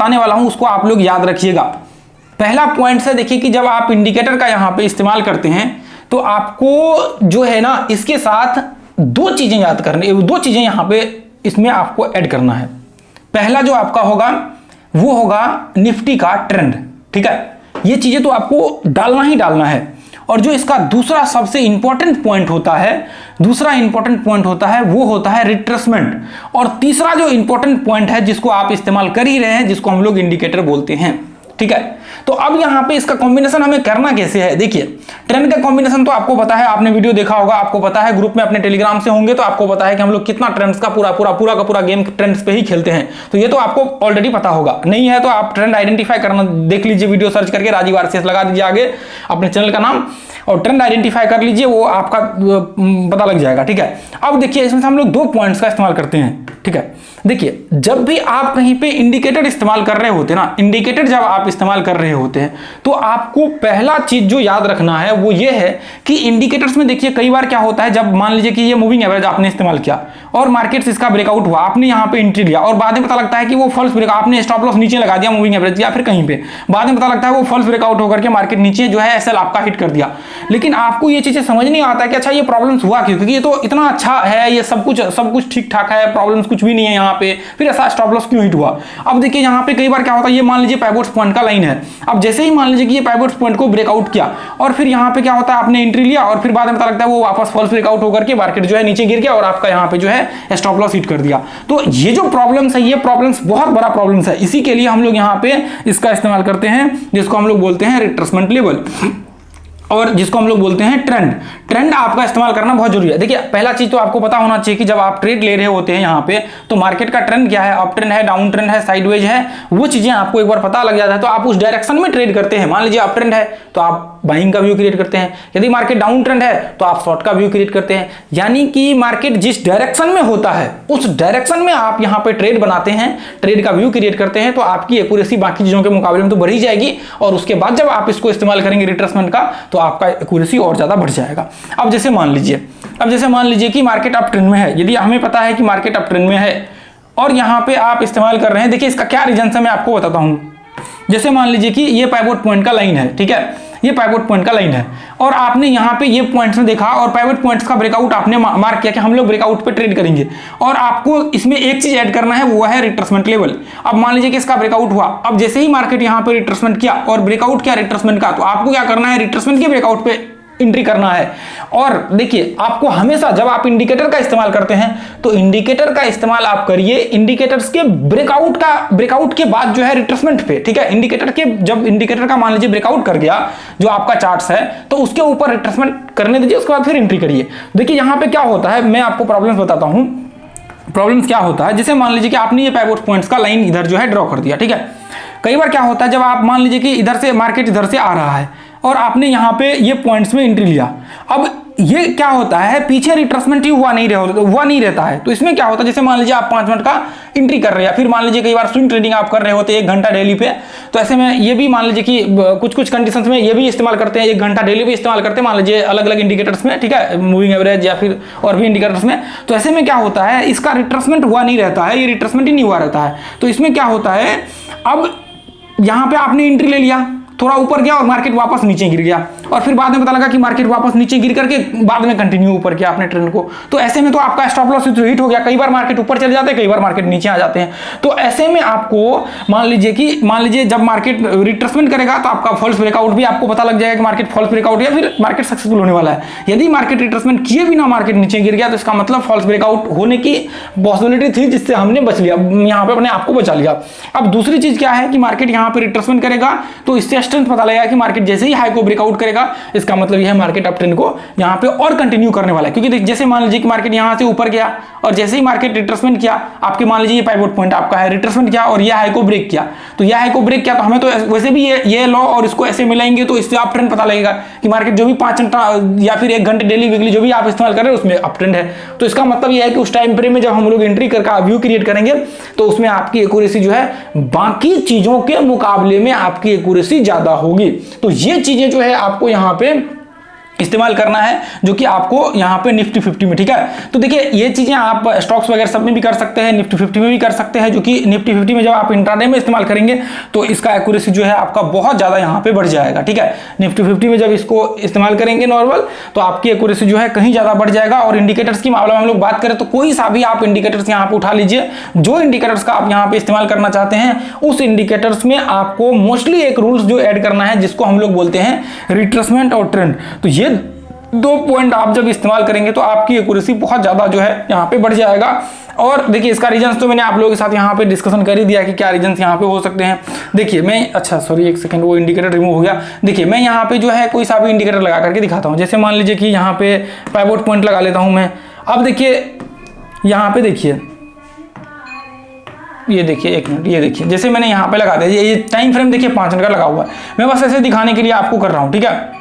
बताने वाला हूं उसको आप लोग याद रखिएगा। पहला पॉइंट है, देखिए कि जब आप इंडिकेटर का यहां पे इस्तेमाल करते हैं तो आपको जो है ना इसके साथ दो चीजें याद करनी, दो चीजें यहां पे इसमें आपको ऐड करना है। पहला जो आपका होगा वो होगा निफ्टी का ट्रेंड, ठीक है, ये चीजें तो आपको डालना ही डालना है। और जो इसका दूसरा सबसे इंपॉर्टेंट पॉइंट होता है, दूसरा इंपॉर्टेंट पॉइंट होता है वो होता है रिट्रेसमेंट। और तीसरा जो इंपॉर्टेंट पॉइंट है जिसको आप इस्तेमाल कर ही रहे हैं, जिसको हम लोग इंडिकेटर बोलते हैं, ठीक है। तो अब यहां पे इसका कॉम्बिनेशन हमें करना कैसे है, देखिए ट्रेंड का कॉम्बिनेशन तो आपको पता है, आपने वीडियो देखा होगा, आपको पता है, ग्रुप में अपने टेलीग्राम से होंगे तो आपको पता है कि हम लोग कितना ट्रेंड्स का पूरा गेम ट्रेंड्स पे ही खेलते हैं। तो ये तो आपको ऑलरेडी पता होगा, नहीं है तो आप ट्रेंड आइडेंटिफाई करना देख लीजिए, वीडियो सर्च करके राजीव आरसीएस लगा दीजिए आगे अपने चैनल का नाम और ट्रेंड आइडेंटिफाई कर लीजिए, वो आपका पता लग जाएगा, ठीक है। अब देखिए इसमें हम लोग दो पॉइंट्स का इस्तेमाल करते हैं, ठीक है। देखिए जब भी आप कहीं पे इंडिकेटर इस्तेमाल कर रहे होते हैं ना, इंडिकेटर जब आप इस्तेमाल कर रहे होते हैं तो आपको पहला चीज जो याद रखना है वो ये है कि इंडिकेटर्स में देखिए कई बार क्या होता है, जब मान लीजिए कि ये मूविंग एवरेज आपने इस्तेमाल किया और मार्केट से इसका ब्रेकआउट हुआ, आपने यहां पे एंट्री लिया और बाद में पता लगता है कि वो फॉल्स ब्रेक, आपने स्टॉप लॉस नीचे लगा दिया मूविंग एवरेज या फिर कहीं पे, बाद में पता लगता है वो फॉल्स ब्रेकआउट होकर के मार्केट नीचे जो है एसएल आपका हिट कर दिया। लेकिन आपको ये चीजें समझ नहीं आता कि अच्छा ये प्रॉब्लम्स हुआ क्यों, क्योंकि ये तो इतना अच्छा है, ये सब कुछ ठीक ठाक है, प्रॉब्लम्स कुछ भी नहीं है यहाँ पे, फिर ऐसा स्टॉप लॉस क्यों हिट हुआ। अब देखिए यहाँ पे कई बार क्या होता है, ये मान लीजिए पाइवोट पॉइंट का लाइन है, अब जैसे ही मान लीजिए कि ये पाइवोट पॉइंट को ब्रेकआउट किया और फिर यहाँ पे क्या होता है, आपने एंट्री लिया और फिर बाद में पता लगता है वो वापस फॉल्स ब्रेकआउट होकर के मार्केट जो है नीचे गिर गया और आपका यहाँ पे जो है स्टॉप लॉस हिट कर दिया। तो ये जो प्रॉब्लम्स है, ये प्रॉब्लम्स बहुत बड़ा प्रॉब्लम्स है, इसी के लिए हम लोग यहाँ पे इसका इस्तेमाल करते हैं जिसको हम लोग बोलते हैं रिट्रेसमेंट लेवल और जिसको हम लोग बोलते हैं ट्रेंड। ट्रेंड आपका इस्तेमाल करना बहुत जरूरी है। देखिए पहला चीज तो आपको पता होना चाहिए कि जब आप ट्रेड ले रहे होते हैं यहाँ पे तो मार्केट का ट्रेंड क्या है, अप ट्रेंड है, डाउन ट्रेंड है, साइडवेज है, वो चीजें आपको एक बार पता लग जाता है तो आप उस डायरेक्शन में ट्रेड करते हैं। मान लीजिए अप ट्रेंड है तो आप बाइंग का व्यू क्रिएट करते हैं, यदि मार्केट डाउन ट्रेंड है तो आप शॉर्ट का व्यू क्रिएट करते हैं। यानी कि मार्केट जिस डायरेक्शन में होता है उस डायरेक्शन में आप यहाँ पे ट्रेड बनाते हैं, ट्रेड का व्यू क्रिएट करते हैं, तो आपकी एक्यूरेसी बाकी चीजों के मुकाबले में तो बढ़ ही जाएगी और उसके बाद जब आप इसको इस्तेमाल करेंगे रिट्रेसमेंट का तो आपका एक्यूरेसी और ज्यादा बढ़ जाएगा। अब जैसे मान लीजिए कि मार्केट अप ट्रेंड में है, यदि हमें पता है कि मार्केट अप ट्रेंड में है और यहाँ पे आप इस्तेमाल कर रहे हैं, देखिए इसका क्या रीजन है मैं आपको बताता हूं। जैसे मान लीजिए कि ये पाइवोट पॉइंट का लाइन है, ठीक है, ये पाइवोट पॉइंट का लाइन है और आपने यहाँ पे ये पॉइंट्स में देखा और पाइवोट पॉइंट्स का ब्रेकआउट आपने मार्क किया कि हम लोग ब्रेकआउट पे ट्रेड करेंगे और आपको इसमें एक चीज ऐड करना है वो है रिट्रेसमेंट लेवल। अब मान लीजिए कि इसका ब्रेकआउट हुआ, अब जैसे ही मार्केट यहाँ पे रिट्रेसमेंट किया और ब्रेकआउट किया रिट्रेसमेंट का, तो आपको क्या करना है, रिट्रेसमेंट के ब्रेकआउट पे एंट्री करना है। और देखिए आपको हमेशा जब आप इंडिकेटर का इस्तेमाल करते हैं तो इंडिकेटर का इस्तेमाल आप करिए इंडिकेटर्स के ब्रेकआउट के बाद जो है रिट्रेसमेंट पे, ठीक है। इंडिकेटर के जब इंडिकेटर का मान लीजिए ब्रेकआउट कर गया जो आपका चार्ट्स है तो उसके ऊपर रिट्रेसमेंट करने दीजिए, उसके बाद फिर एंट्री करिए। देखिए यहां पे क्या होता है, मैं आपको प्रॉब्लम्स बताता हूं। प्रॉब्लम्स क्या होता है, जैसे मान लीजिए कि आपने ये पाइवोट पॉइंट्स का लाइन इधर जो है ड्रॉ कर दिया, ठीक है। कई बार क्या होता है, जब आप मान लीजिए कि इधर से मार्केट इधर से आ रहा है और आपने यहाँ पे ये पॉइंट्स में एंट्री लिया, अब ये क्या होता है, पीछे रिट्रेसमेंट ही हुआ नहीं रहता है। तो इसमें क्या होता है, जैसे मान लीजिए आप 5 मिनट का एंट्री कर रहे हैं, फिर मान लीजिए कई बार स्विंग ट्रेडिंग आप कर रहे होते हैं 1 घंटा डेली पे, तो ऐसे में ये भी मान लीजिए कि कुछ कंडीशंस में ये भी इस्तेमाल करते हैं, 1 घंटा डेली भी इस्तेमाल करते हैं मान लीजिए अलग अलग इंडिकेटर्स में, ठीक है, मूविंग एवरेज या फिर और भी इंडिकेटर्स में। तो ऐसे में क्या होता है, इसका रिट्रेसमेंट हुआ नहीं रहता है, ये रिट्रेसमेंट ही नहीं हुआ रहता है। तो इसमें क्या होता है, अब यहाँ पे आपने एंट्री ले लिया, थोड़ा ऊपर गया और मार्केट वापस नीचे गिर गया और फिर बाद में पता लगा कि मार्केट वापस नीचे गिर करके बाद में कंटिन्यू ऊपर किया आपने ट्रेंड को, तो ऐसे में तो आपका स्टॉप लॉस हिट हो गया। कई बार मार्केट ऊपर चले जाते हैं, कई बार मार्केट नीचे आ जाते हैं। तो ऐसे में आपको मान लीजिए जब मार्केट रिट्रेसमेंट करेगा तो आपका फॉल्स ब्रेकआउट भी आपको पता लग जाएगा कि मार्केट फॉल्स ब्रेकआउट या फिर मार्केट सक्सेसफुल होने वाला है। यदि मार्केट रिट्रेसमेंट किए बिना मार्केट नीचे गिर गया तो इसका मतलब फॉल्स ब्रेकआउट होने की पॉसिबिलिटी थी, जिससे हमने बच लिया, यहाँ पे अपने आपको बचा लिया। अब दूसरी चीज क्या है कि मार्केट यहाँ पे रिट्रेसमेंट करेगा तो इससे स्ट्रेंथ पता लगेगा कि मार्केट जैसे ही हाई को ब्रेकआउट करेगा इसका मतलब यह है मार्केट अप ट्रेंड को यहां पे और कंटिन्यू करने वाला है। क्योंकि जैसे मान लीजिए कि मार्केट यहां से ऊपर गया और जैसे ही मार्केट रिट्रेसमेंट किया, आपके मान लीजिए ये पाइवोट पॉइंट आपका है, रिट्रेसमेंट किया और ये हाई को ब्रेक किया, तो यह हाई को ब्रेक किया तो हमें तो वैसे भी ये लॉ और इसको ऐसे मिलाएंगे तो इससे अप ट्रेंड पता लगेगा कि मार्केट जो भी 5 घंटा या फिर 1 घंटे डेली वीकली जो भी आप इस्तेमाल कर रहे हैं उसमें अप ट्रेंड है। तो इसका मतलब यह है कि उस टाइम फ्रेम में जब हम लोग एंट्री करके व्यू क्रिएट करेंगे तो उसमें आपकी एक्यूरेसी जो है बाकी चीजों के मुकाबले में आपकी एक्यूरेसी ज्यादा होगी। तो ये चीजें जो है आपको यहाँ पे इस्तेमाल करना है, जो कि आपको यहाँ पे निफ्टी 50 में, ठीक है। तो देखिए ये चीजें आप स्टॉक्स वगैरह सब में भी कर सकते हैं, निफ्टी 50 में भी कर सकते हैं, जो कि निफ्टी 50 में जब आप इंट्राडे में इस्तेमाल करेंगे तो इसका एक्यूरेसी जो है आपका बहुत ज्यादा यहाँ पे बढ़ जाएगा, ठीक है। निफ्टी 50 में जब इसको इस्तेमाल करेंगे नॉर्मल, तो आपकी एक्यूरेसी जो है कहीं ज्यादा बढ़ जाएगा। और इंडिकेटर्स की मामले में हम लोग बात करें तो कोई सा भी आप इंडिकेटर्स यहाँ पे उठा लीजिए, जो इंडिकेटर्स का आप यहाँ पे इस्तेमाल करना चाहते हैं उस इंडिकेटर्स में आपको मोस्टली एक रूल्स जो ऐड करना है, जिसको हम लोग बोलते हैं रिट्रेसमेंट और ट्रेंड। तो ये 2 पॉइंट आप जब इस्तेमाल करेंगे तो आपकी एक्यूरेसी बहुत ज्यादा जो है यहाँ पे बढ़ जाएगा। और देखिए इसका रीजंस तो मैंने आप लोगों के साथ यहाँ पे डिस्कशन कर ही दिया कि क्या रीजंस यहाँ पे हो सकते हैं। देखिए मैं, अच्छा सॉरी एक सेकंड, वो इंडिकेटर रिमूव हो गया। देखिए मैं यहाँ पे जो है कोई सा भी इंडिकेटर लगा करके दिखाता हूँ। जैसे मान लीजिए कि यहाँ पे पाइवोट पॉइंट लगा लेता हूँ मैं। अब देखिए यहाँ पे देखिए, ये देखिए एक मिनट, ये देखिए जैसे मैंने यहाँ पे लगा दिया, ये टाइम फ्रेम देखिए 5 मिनट का लगा हुआ है। मैं बस ऐसे दिखाने के लिए आपको कर रहा हूँ, ठीक है।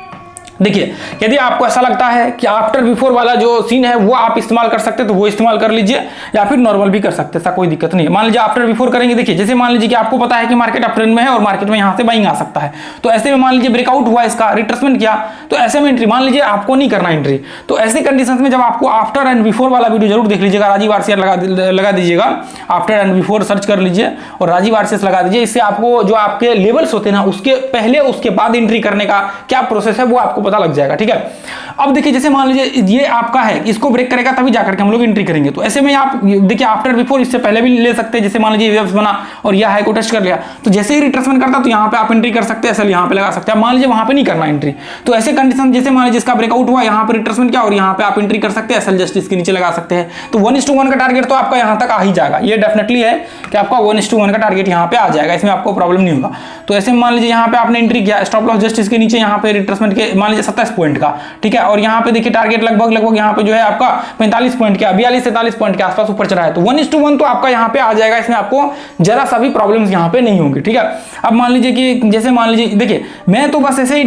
देखिए यदि आपको ऐसा लगता है कि आफ्टर बिफोर वाला जो सीन है वो आप इस्तेमाल कर सकते हैं तो वो इस्तेमाल कर लीजिए, या फिर नॉर्मल भी कर सकते हैं, ऐसा कोई दिक्कत नहीं है। मान लीजिए आफ्टर बिफोर करेंगे, देखिए जैसे मान लीजिए कि आपको पता है कि मार्केट अप ट्रेंड में है और मार्केट में यहाँ से बाइंग आ सकता है, तो ऐसे में मान लीजिए ब्रेकआउट हुआ, इसका रिट्रेसमेंट किया, तो ऐसे में एंट्री मान लीजिए आपको नहीं करना एंट्री। तो ऐसे कंडीशन में जब आपको आफ्टर एंड बिफोर वाला वीडियो जरूर देख लीजिएगा, राजीव आरसीएस लगा दीजिएगा, आफ्टर एंड बिफोर सर्च कर लीजिए और राजीव आरसीएस लगा दीजिए। इससे आपको जो आपके लेवल्स होते हैं ना, उसके पहले उसके बाद एंट्री करने का क्या प्रोसेस है वो आपको पता लग जाएगा, ठीक है। अब देखिए जैसे मान लीजिए ये आपका है, इसको ब्रेक करेगा तभी जाकर के हम लोग एंट्री करेंगे। तो ऐसे में आप देखिए आफ्टर बिफोर इससे पहले भी ले सकते हैं। जैसे मान लीजिए वेव्स बना और यह हाई को टेस्ट कर लिया, तो जैसे ही रिट्रेसमेंट करता तो यहाँ पे आप एंट्री कर सकते हैं, एसएल यहाँ पे लगा सकते हैं। मान लीजिए वहां पे नहीं करना एंट्री, तो ऐसे कंडीशन जैसे मान लीजिए इसका ब्रेकआउट हुआ, यहाँ पे रिट्रेसमेंट किया और यहाँ पे आप एंट्री कर सकते हैं, एसएल जस्ट इसके नीचे लगा सकते हैं। तो 1:1 का टारगेट तो आपका यहाँ तक आ ही जाएगा, ये डेफिनेटली है कि आपका 1:1 का टारगेट यहाँ पे आ जाएगा, इसमें आपको प्रॉब्लम नहीं होगा। तो ऐसे मान लीजिए यहाँ पे आपने एंट्री किया, स्टॉप लॉस जस्ट इसके नीचे यहाँ पे रिट्रेसमेंट के मान लीजिए 27 पॉइंट का, ठीक है। और यहाँ पे देखिए टारगेट लगभग यहाँ पे जो है आपका 45 पॉइंट के, 42-43 पॉइंट के आसपास ऊपर चढ़ा है, तो 1:1 तो आपका यहाँ पे आ जाएगा, इसमें आपको जरा सा भी प्रॉब्लम्स यहाँ पे नहीं होंगी, ठीक है। अब मान लीजिए कि जैसे मान लीजिए देखिए मैं तो बस ऐसे ही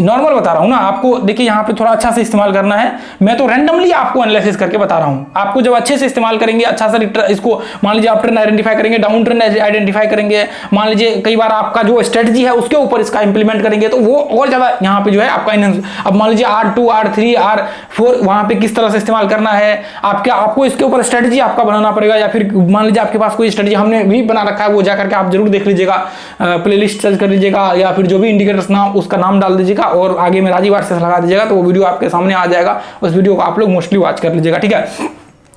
नॉर्मल बता रहा हूँ ना आपको, देखिए यहाँ पे थोड़ा अच्छा से इस्तेमाल करना है, मैं तो रैंडमली आपको एनालिसिस करके बता रहा हूँ। आपको जब अच्छे से इस्तेमाल करेंगे, अच्छा सा इसको मान लीजिए अप ट्रेंड आइडेंटिफाई करेंगे, डाउन ट्रेंड आइडेंटिफाई करेंगे, मान लीजिए कई बार आपका जो स्ट्रेटजी है उसके ऊपर इसका इंप्लीमेंट करेंगे, तो वो और ज्यादा यहाँ पे जो है आपका। अब मान लीजिए R2 R3 R4 वहां पे किस तरह से इस्तेमाल करना है, आपको इसके ऊपर स्ट्रेटजी आपका बनाना पड़ेगा, या फिर मान लीजिए आपके पास कोई स्ट्रेटजी हमने भी बना रखा है, वो जाकर के आप जरूर देख लीजिएगा, प्लेलिस्ट सर्च कर लीजिएगा, या फिर जो भी इंडिकेटर्स नाम उसका नाम डाल दीजिएगा और आगे में राजीव आरसीएस लगा दीजिएगा, तो वो वीडियो आपके सामने आ जाएगा। उस वीडियो को आप लोग मोस्टली वॉच कर लीजिएगा, ठीक है।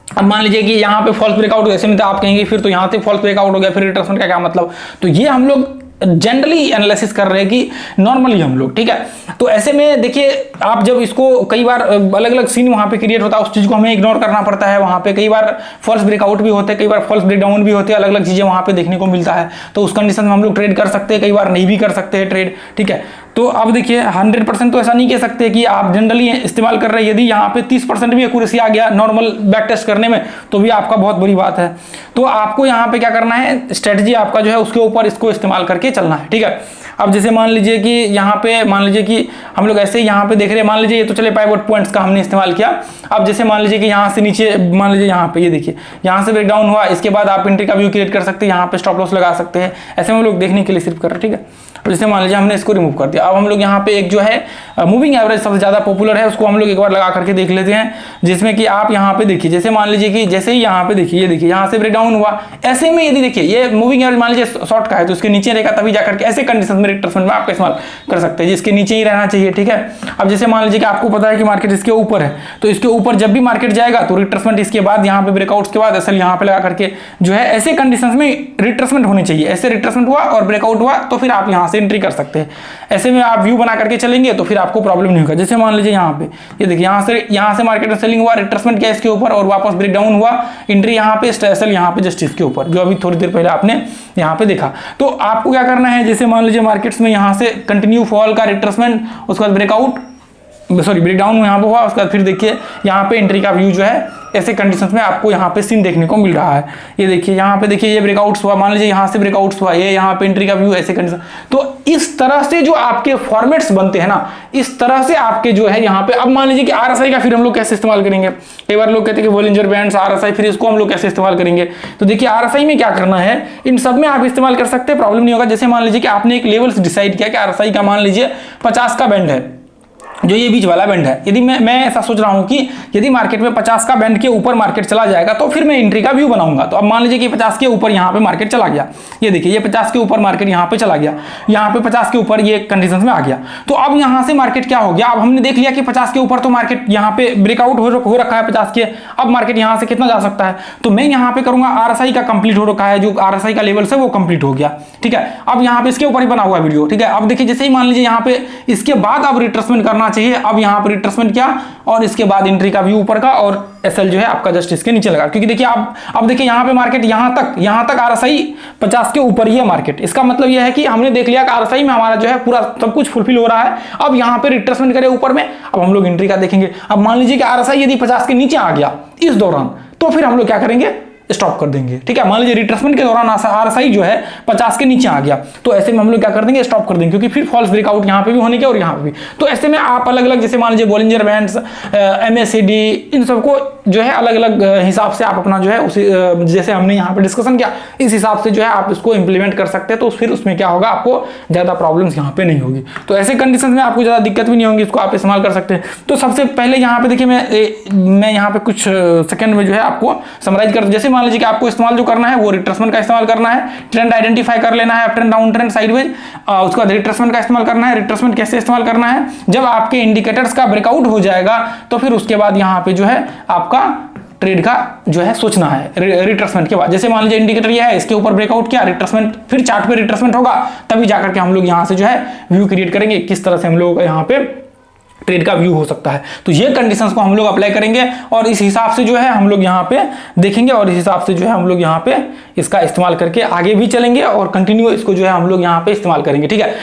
अब मान लीजिए कि यहाँ पे फॉल्स ब्रेकआउट ऐसे में तो आप कहेंगे फिर तो यहाँ से फॉल्स ब्रेकआउट हो गया, फिर रिट्रेसमेंट का क्या मतलब। तो ये हम लोग जनरली एनालिसिस कर रहे हैं कि नॉर्मली हम लोग, ठीक है। तो ऐसे में देखिए आप जब इसको कई बार अलग अलग सीन वहां पे क्रिएट होता है, उस चीज को हमें इग्नोर करना पड़ता है। वहां पे कई बार फॉल्स ब्रेकआउट भी होते हैं, कई बार फॉल्स ब्रेकडाउन भी होते हैं, अलग अलग चीजें वहां पे देखने को मिलता है। तो उस कंडीशन में हम लोग ट्रेड कर सकते हैं, कई बार नहीं भी कर सकते हैं ट्रेड, ठीक है। तो अब देखिए 100% तो ऐसा नहीं कह सकते कि आप जनरली इस्तेमाल कर रहे हैं। यदि यहाँ पे 30% भी एक्यूरेसी आ गया नॉर्मल बैक टेस्ट करने में, तो भी आपका बहुत बुरी बात है। तो आपको यहाँ पे क्या करना है, स्ट्रेटजी आपका जो है उसके ऊपर इसको इस्तेमाल करके चलना है, ठीक है। अब जैसे मान लीजिए कि यहाँ पे मान लीजिए कि हम लोग ऐसे ही यहाँ पे देख रहे हैं, मान लीजिए ये तो चले पाइवोट पॉइंट्स का हमने इस्तेमाल किया। अब जैसे मान लीजिए कि यहाँ से नीचे मान लीजिए यहाँ पे ये देखिए यहाँ से ब्रेकडाउन हुआ, इसके बाद आप एंट्री का व्यू क्रिएट कर सकते हैं, यहाँ पे स्टॉप लॉस लगा सकते हैं। ऐसे में हम लोग देखने के लिए सिर्फ कर रहे हैं, ठीक है। और जैसे मान लीजिए हमने इसको रिमूव कर दिया, अब हम लोग यहाँ पे एक जो है मूविंग एवरेज सबसे ज्यादा पॉपुलर है, उसको हम लोग एक बार लगा करके देख लेते हैं। जिसमें कि आप यहाँ पे देखिए, जैसे मान लीजिए कि जैसे ही यहाँ पे देखिए, ये देखिए यहाँ से ब्रेकडाउन हुआ, ऐसे में यदि देखिए ये मूविंग एवरेज मान लीजिए शॉर्ट का है तो इसके नीचे रहेगा, तभी जाकर के ऐसे कंडीशन में रिट्रेसमेंट में आपका इस्तेमाल कर सकते हैं, जिसके नीचे ही रहना चाहिए, ठीक है। अब जैसे मान लीजिए कि आपको पता है कि मार्केट इसके ऊपर है, तो इसके ऊपर जब भी मार्केट जाएगा तो रिट्रेसमेंट इसके बाद यहाँ पे ब्रेकआउट्स के बाद एसएल यहाँ पे लगा करके जो है ऐसे कंडीशंस में रिट्रेसमेंट होनी चाहिए। ऐसे रिट्रेसमेंट हुआ और ब्रेकआउट हुआ तो फिर आप यहाँ से एंट्री कर सकते हैं। ऐसे में आप व्यू बना करके चलेंगे तो फिर आपको प्रॉब्लम नहीं होगा। जैसे मान लीजिए यहाँ पे ये देखिए यहाँ से मार्केट में सेलिंग हुआ, रिट्रेसमेंट किया इसके ऊपर और वापस ब्रेकडाउन हुआ, एंट्री यहाँ पे, एसएल यहाँ पे जस्ट इसके ऊपर, जो अभी थोड़ी देर पहले आपने यहाँ पे देखा। तो आपको क्या करना है, जैसे मान लीजिए मार्केट्स में यहाँ से कंटिन्यू फॉल का रिट्रेसमेंट, उसके बाद ब्रेकआउट सॉरी ब्रेकडाउन यहाँ पे हुआ, उसके बाद फिर देखिए यहाँ पे एंट्री का व्यू जो है ऐसे कंडीशंस में आपको यहाँ पे सीन देखने को मिल रहा है। ये देखिए यहाँ पे देखिए ये ब्रेकआउट्स हुआ, मान लीजिए यहाँ से ब्रेकआउट्स हुआ, ये यहाँ पे एंट्री का व्यू ऐसे कंडीशन। तो इस तरह से जो आपके फॉर्मेट्स बनते हैं ना, इस तरह से आपके जो है यहाँ पे। अब मान लीजिए कि आरएसआई का फिर हम लोग कैसे इस्तेमाल करेंगे, कई बार लोग कहते हैं कि बोलिंजर बैंड्स आरएसआई, फिर इसको हम लोग कैसे इस्तेमाल करेंगे। तो देखिए आरएसआई में क्या करना है, इन सब में आप इस्तेमाल कर सकते हैं, प्रॉब्लम नहीं होगा। जैसे मान लीजिए कि आपने एक लेवल्स डिसाइड किया कि आरएसआई का मान लीजिए 50 का बैंड है, जो ये बीच वाला बैंड है, यदि मैं ऐसा सोच रहा हूं कि यदि मार्केट में 50 का बैंड के ऊपर मार्केट चला जाएगा तो फिर मैं एंट्री का व्यू बनाऊंगा। तो अब मान लीजिए कि 50 के ऊपर यहां पे मार्केट चला गया, ये देखिए ये 50 के ऊपर मार्केट यहां पे चला गया, यहां पे 50 के ऊपर ये कंडीशंस में आ गया। तो अब यहां से मार्केट क्या हो गया, अब हमने देख लिया कि 50 के ऊपर तो मार्केट यहां पे ब्रेकआउट हो रखा है 50 के, अब मार्केट यहां से कितना जा सकता है, तो मैं यहां पे करूंगा RSI का कंप्लीट हो रखा है, जो RSI का लेवल से वो कंप्लीट हो गया, ठीक है। अब यहां पे इसके ऊपर ही बना हुआ वीडियो, ठीक है। अब देखिए जैसे ही मान लीजिए यहां पे इसके बाद अब रिट्रेसमेंट करना चाहिए, अब यहां पे रिट्रेसमेंट किया और इसके बाद एंट्री का व्यू ऊपर का और SL जो है आपका जस्ट इसके नीचे लगा, क्योंकि देखिए अब देखिए यहां पे मार्केट यहां तक RSI 50 के ऊपर ही है मार्केट। इसका मतलब यह है कि हमने देख लिया कि RSI में हमारा जो है पूरा सब कुछ फुलफिल हो रहा है। अब यहां पे रिट्रेसमेंट करे ऊपर में, अब हम लोग एंट्री का देखेंगे। अब मान लीजिए कि RSI यदि 50 के नीचे आ गया इस दौरान, तो फिर हम लोग क्या करेंगे, स्टॉप कर देंगे, ठीक है। मान लीजिए रिट्रेसमेंट के दौरान RSI जो है 50 के नीचे आ गया, तो ऐसे में हम लोग क्या कर देंगे, स्टॉप कर देंगे, क्योंकि फिर फॉल्स ब्रेकआउट यहां पे भी होने के और यहां पे भी। तो ऐसे में आप अलग अलग, जैसे मान लीजिए बॉलिंजर बैंड्स, MACD, इन सबको जो है अलग अलग हिसाब से आप अपना जो है उसी जैसे हमने यहाँ पे डिस्कशन किया इस हिसाब से जो है आप इसको इंप्लीमेंट कर सकते हैं। तो फिर उसमें क्या होगा, आपको ज्यादा प्रॉब्लम्स यहाँ पे नहीं होगी। तो ऐसे कंडीशन में आपको ज्यादा दिक्कत भी नहीं होगी, इसको आप इस्तेमाल कर सकते हैं। तो सबसे पहले यहाँ पे देखिए मैं यहाँ पे कुछ सेकंड में जो है आपको समराइज कर, जैसे मान लीजिए कि आपको इस्तेमाल जो करना है वो रिट्रेसमेंट का इस्तेमाल करना है, ट्रेंड आइडेंटिफाई कर लेना है, up trend, down trend, sideways, उसके बाद रिट्रेसमेंट का इस्तेमाल करना है। रिट्रेसमेंट कैसे इस्तेमाल करना है, जब आपके इंडिकेटर्स का ब्रेकआउट हो जाएगा तो फिर उसके बाद यहाँ पे जो है आपका ट्रेड का जो है सोचना है रिट्रेसमेंट के बाद। जैसे मान लीजिए इंडिकेटर ये है, इसके ऊपर ब्रेकआउट किया, रिट्रेसमेंट, फिर चार्ट पे रिट्रेसमेंट होगा, तभी जाकर के हम लोग यहाँ से जो है व्यू क्रिएट करेंगे, किस तरह से हम लोग यहाँ पे ट्रेड का व्यू हो सकता है। तो ये कंडीशंस को हम लोग अप्लाई करेंगे और इस हिसाब से जो है हम लोग यहाँ पे देखेंगे और इस हिसाब से जो है हम लोग यहाँ पे इसका इस्तेमाल करके आगे भी चलेंगे और कंटिन्यू इसको जो है हम लोग यहाँ पे इस्तेमाल करेंगे, ठीक है।